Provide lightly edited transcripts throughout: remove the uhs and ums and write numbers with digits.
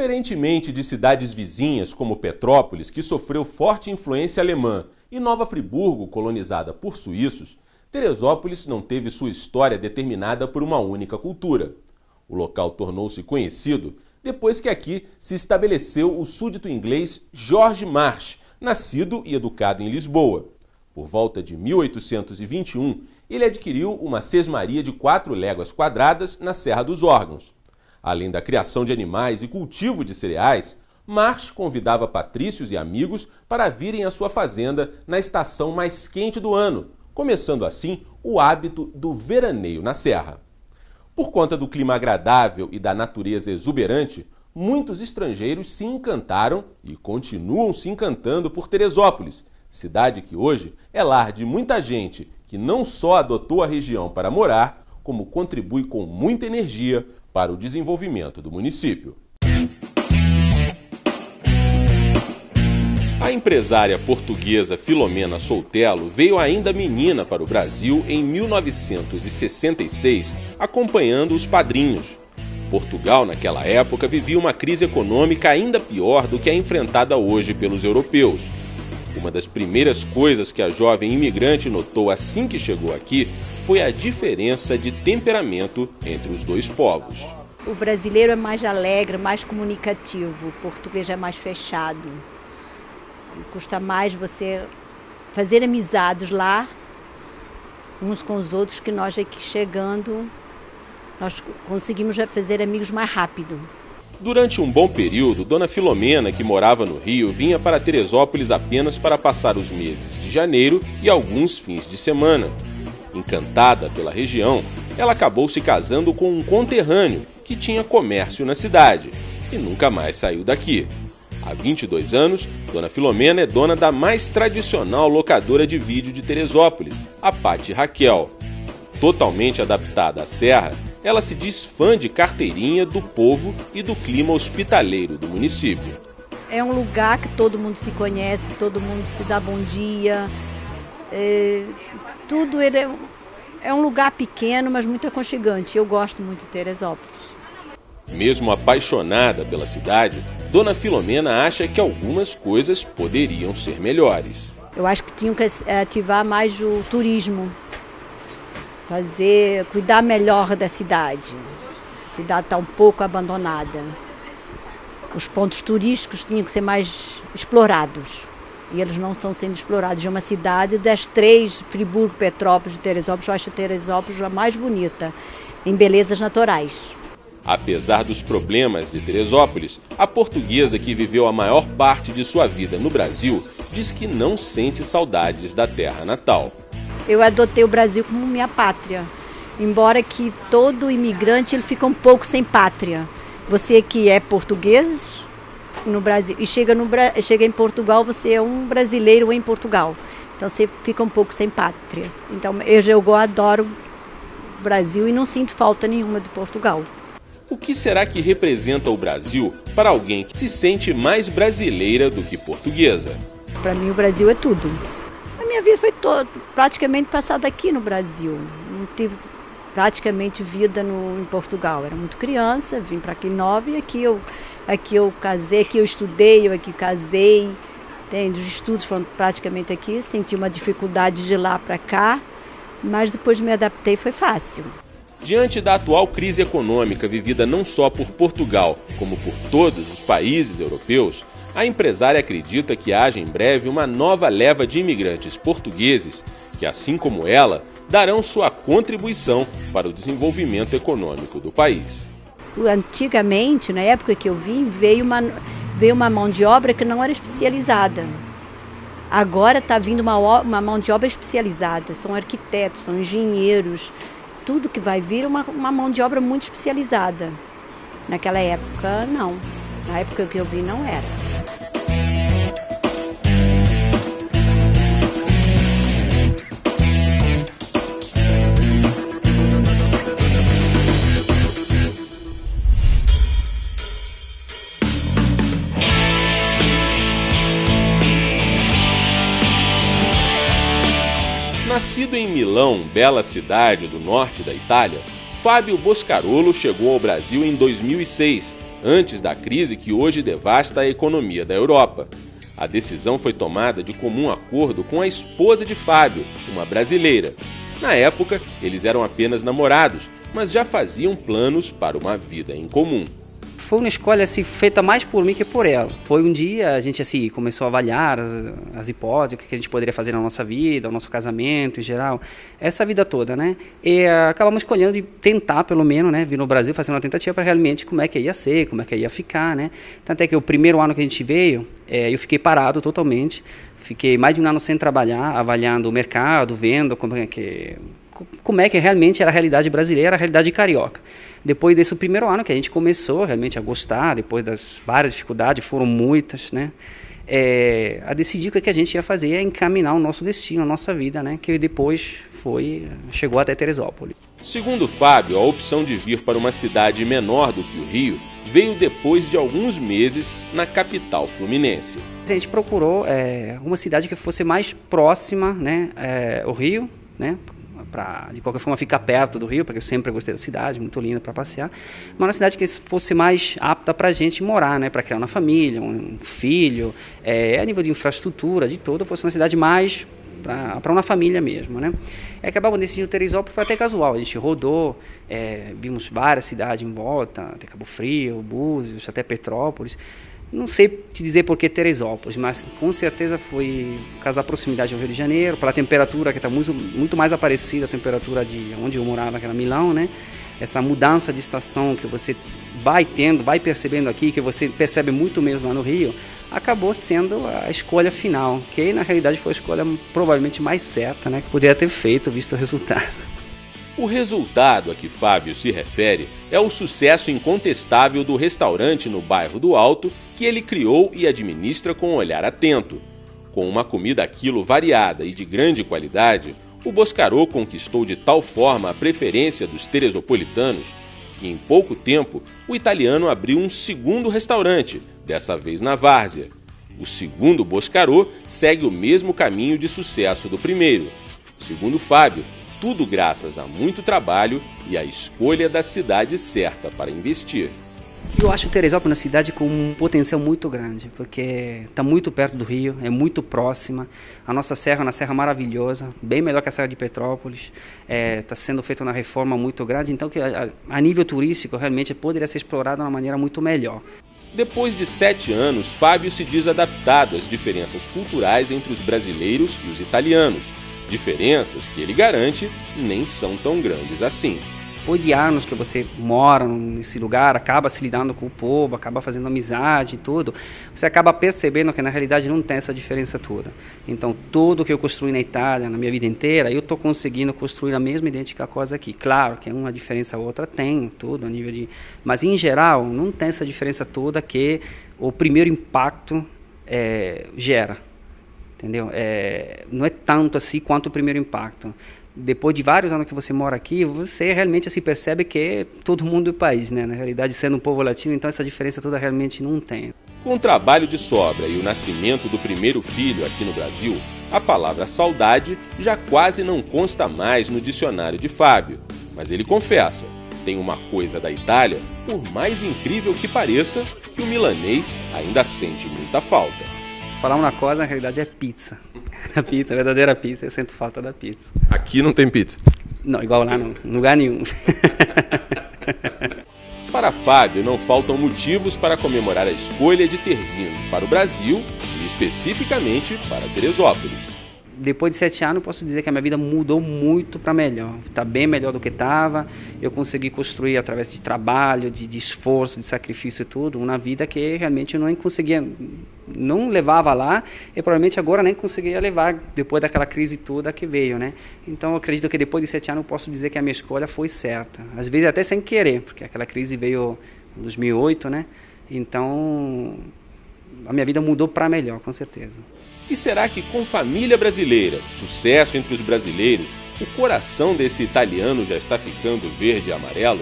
Diferentemente de cidades vizinhas como Petrópolis, que sofreu forte influência alemã, e Nova Friburgo, colonizada por suíços, Teresópolis não teve sua história determinada por uma única cultura. O local tornou-se conhecido depois que aqui se estabeleceu o súdito inglês George Marsh, nascido e educado em Lisboa. Por volta de 1821, ele adquiriu uma sesmaria de 4 léguas quadradas na Serra dos Órgãos. Além da criação de animais e cultivo de cereais, Marsh convidava patrícios e amigos para virem à sua fazenda na estação mais quente do ano, começando assim o hábito do veraneio na serra. Por conta do clima agradável e da natureza exuberante, muitos estrangeiros se encantaram e continuam se encantando por Teresópolis, cidade que hoje é lar de muita gente que não só adotou a região para morar, como contribui com muita energia para o desenvolvimento do município. A empresária portuguesa Filomena Soutelo veio ainda menina para o Brasil em 1966, acompanhando os padrinhos. Portugal, naquela época, vivia uma crise econômica ainda pior do que a enfrentada hoje pelos europeus. Uma das primeiras coisas que a jovem imigrante notou assim que chegou aqui foi a diferença de temperamento entre os dois povos. O brasileiro é mais alegre, mais comunicativo, o português é mais fechado. Custa mais você fazer amizades lá, uns com os outros, que nós aqui chegando, nós conseguimos fazer amigos mais rápido. Durante um bom período, Dona Filomena, que morava no Rio, vinha para Teresópolis apenas para passar os meses de janeiro e alguns fins de semana. Encantada pela região, ela acabou se casando com um conterrâneo que tinha comércio na cidade e nunca mais saiu daqui. Há 22 anos, Dona Filomena é dona da mais tradicional locadora de vídeo de Teresópolis, a Pati Raquel. Totalmente adaptada à serra, ela se diz fã de carteirinha, do povo e do clima hospitaleiro do município. É um lugar que todo mundo se conhece, todo mundo se dá bom dia. Tudo é um lugar pequeno, mas muito aconchegante. Eu gosto muito de Teresópolis. Mesmo apaixonada pela cidade, Dona Filomena acha que algumas coisas poderiam ser melhores. Eu acho que tinham que ativar mais o turismo, cuidar melhor da cidade. A cidade está um pouco abandonada. Os pontos turísticos tinham que ser mais explorados. E eles não estão sendo explorados. É uma cidade das 3, Friburgo, Petrópolis e Teresópolis, eu acho Teresópolis a mais bonita em belezas naturais. Apesar dos problemas de Teresópolis, a portuguesa que viveu a maior parte de sua vida no Brasil diz que não sente saudades da terra natal. Eu adotei o Brasil como minha pátria, embora que todo imigrante ele fica um pouco sem pátria. Você que é português no Brasil e chega em Portugal, você é um brasileiro em Portugal. Então você fica um pouco sem pátria. Então eu adoro o Brasil e não sinto falta nenhuma de Portugal. O que será que representa o Brasil para alguém que se sente mais brasileira do que portuguesa? Para mim o Brasil é tudo. A minha vida foi praticamente passada aqui no Brasil. Não tive praticamente vida em Portugal. Era muito criança, vim para aqui nova e aqui eu casei, aqui eu estudei, eu aqui casei. Os estudos foram praticamente aqui, senti uma dificuldade de lá para cá, mas depois me adaptei, foi fácil. Diante da atual crise econômica vivida não só por Portugal, como por todos os países europeus, a empresária acredita que haja em breve uma nova leva de imigrantes portugueses que, assim como ela, darão sua contribuição para o desenvolvimento econômico do país. Antigamente, na época que eu vim, veio uma mão de obra que não era especializada. Agora está vindo uma mão de obra especializada, são arquitetos, são engenheiros. Tudo que vai vir é uma mão de obra muito especializada. Naquela época, não. Na época que eu vi, não era. Nascido em Milão, bela cidade do norte da Itália, Fábio Boscarolo chegou ao Brasil em 2006, antes da crise que hoje devasta a economia da Europa. A decisão foi tomada de comum acordo com a esposa de Fábio, uma brasileira. Na época, eles eram apenas namorados, mas já faziam planos para uma vida em comum. Foi uma escolha assim, feita mais por mim que por ela. Foi um dia, a gente assim, começou a avaliar as hipóteses, o que a gente poderia fazer na nossa vida, o nosso casamento em geral, essa vida toda, né? E acabamos escolhendo de tentar, pelo menos, né, vir no Brasil, fazer uma tentativa para realmente como é que ia ser, como é que ia ficar, né? Tanto é que o primeiro ano que a gente veio, eu fiquei parado totalmente, fiquei mais de um ano sem trabalhar, avaliando o mercado, vendo como é que realmente era a realidade brasileira, a realidade carioca. Depois desse primeiro ano que a gente começou realmente a gostar, depois das várias dificuldades, foram muitas, né? A decidir o que a gente ia fazer é encaminar o nosso destino, a nossa vida, né? Que depois chegou até Teresópolis. Segundo Fábio, a opção de vir para uma cidade menor do que o Rio veio depois de alguns meses na capital fluminense. A gente procurou uma cidade que fosse mais próxima, né, ao Rio, né? Para de qualquer forma ficar perto do Rio, porque eu sempre gostei da cidade, muito linda para passear, mas uma cidade que fosse mais apta para a gente morar, né, para criar uma família, um filho, a nível de infraestrutura, de tudo, fosse uma cidade mais para uma família mesmo, né. Acabamos decidindo Teresópolis, foi até casual, a gente rodou, vimos várias cidades em volta, até Cabo Frio, Búzios, até Petrópolis. Não sei te dizer por que Teresópolis, mas com certeza foi por causa da proximidade ao Rio de Janeiro, pela temperatura que está muito mais parecida à temperatura de onde eu morava, que era Milão, né? Essa mudança de estação que você vai percebendo aqui, que você percebe muito menos lá no Rio, acabou sendo a escolha final, que na realidade foi a escolha provavelmente mais certa, né? Que poderia ter feito, visto o resultado. O resultado a que Fábio se refere é o sucesso incontestável do restaurante no bairro do Alto que ele criou e administra com um olhar atento. Com uma comida a quilo variada e de grande qualidade, o Boscarò conquistou de tal forma a preferência dos teresopolitanos que, em pouco tempo, o italiano abriu um segundo restaurante, dessa vez na Várzea. O segundo Boscarò segue o mesmo caminho de sucesso do primeiro. Segundo Fábio, tudo graças a muito trabalho e a escolha da cidade certa para investir. Eu acho Teresópolis uma cidade com um potencial muito grande, porque está muito perto do Rio, é muito próxima. A nossa serra é uma serra maravilhosa, bem melhor que a Serra de Petrópolis. Está sendo feita uma reforma muito grande, então que a nível turístico realmente poderia ser explorada de uma maneira muito melhor. Depois de 7 anos, Fábio se diz adaptado às diferenças culturais entre os brasileiros e os italianos. Diferenças que ele garante nem são tão grandes assim. Depois de anos que você mora nesse lugar, acaba se lidando com o povo, acaba fazendo amizade e tudo, você acaba percebendo que na realidade não tem essa diferença toda. Então tudo que eu construí na Itália, na minha vida inteira, eu estou conseguindo construir a mesma idêntica coisa aqui. Claro que uma diferença ou outra tem, tudo a nível de... Mas em geral não tem essa diferença toda que o primeiro impacto gera. Entendeu? Não é tanto assim quanto o primeiro impacto. Depois de vários anos que você mora aqui, você realmente se percebe que é todo mundo do país, né? Na realidade, sendo um povo latino, então essa diferença toda realmente não tem. Com o trabalho de sobra e o nascimento do primeiro filho aqui no Brasil, a palavra saudade já quase não consta mais no dicionário de Fábio. Mas ele confessa, tem uma coisa da Itália, por mais incrível que pareça, que o milanês ainda sente muita falta. Falar uma coisa, na realidade, é pizza. A pizza, a verdadeira pizza, eu sinto falta da pizza. Aqui não tem pizza? Não, igual lá não, em lugar nenhum. Para Fábio, não faltam motivos para comemorar a escolha de ter vindo para o Brasil e especificamente para Teresópolis. Depois de 7 anos, eu posso dizer que a minha vida mudou muito para melhor. Está bem melhor do que estava. Eu consegui construir, através de trabalho, de esforço, de sacrifício e tudo, uma vida que realmente eu não conseguia, não levava lá e provavelmente agora nem conseguiria levar depois daquela crise toda que veio, né? Então, eu acredito que depois de 7 anos eu posso dizer que a minha escolha foi certa. Às vezes até sem querer, porque aquela crise veio em 2008, né? Então, a minha vida mudou para melhor, com certeza. E será que com família brasileira, sucesso entre os brasileiros, o coração desse italiano já está ficando verde e amarelo?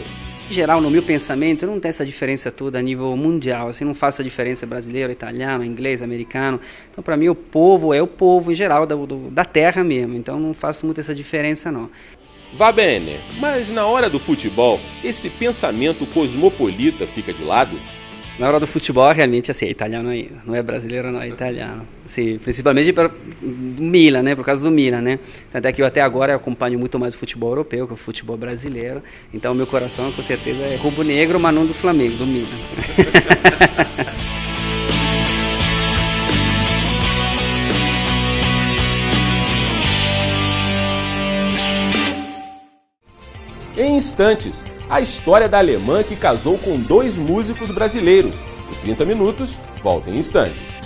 Em geral, no meu pensamento, não tem essa diferença toda a nível mundial. Assim, não faço a diferença brasileiro, italiano, inglês, americano. Então, para mim, o povo é o povo em geral da terra mesmo. Então, não faço muito essa diferença, não. Va bene, mas na hora do futebol, esse pensamento cosmopolita fica de lado? Na hora do futebol, realmente, assim, é italiano aí. Não é brasileiro, não é italiano. Assim, principalmente do Milan, né? Por causa do Milan, né? Até que eu até agora acompanho muito mais o futebol europeu que o futebol brasileiro. Então, meu coração, com certeza, é rubro-negro, mas não do Flamengo, do Milan. Em instantes, a história da alemã que casou com 2 músicos brasileiros. O 30 Minutos volta em instantes.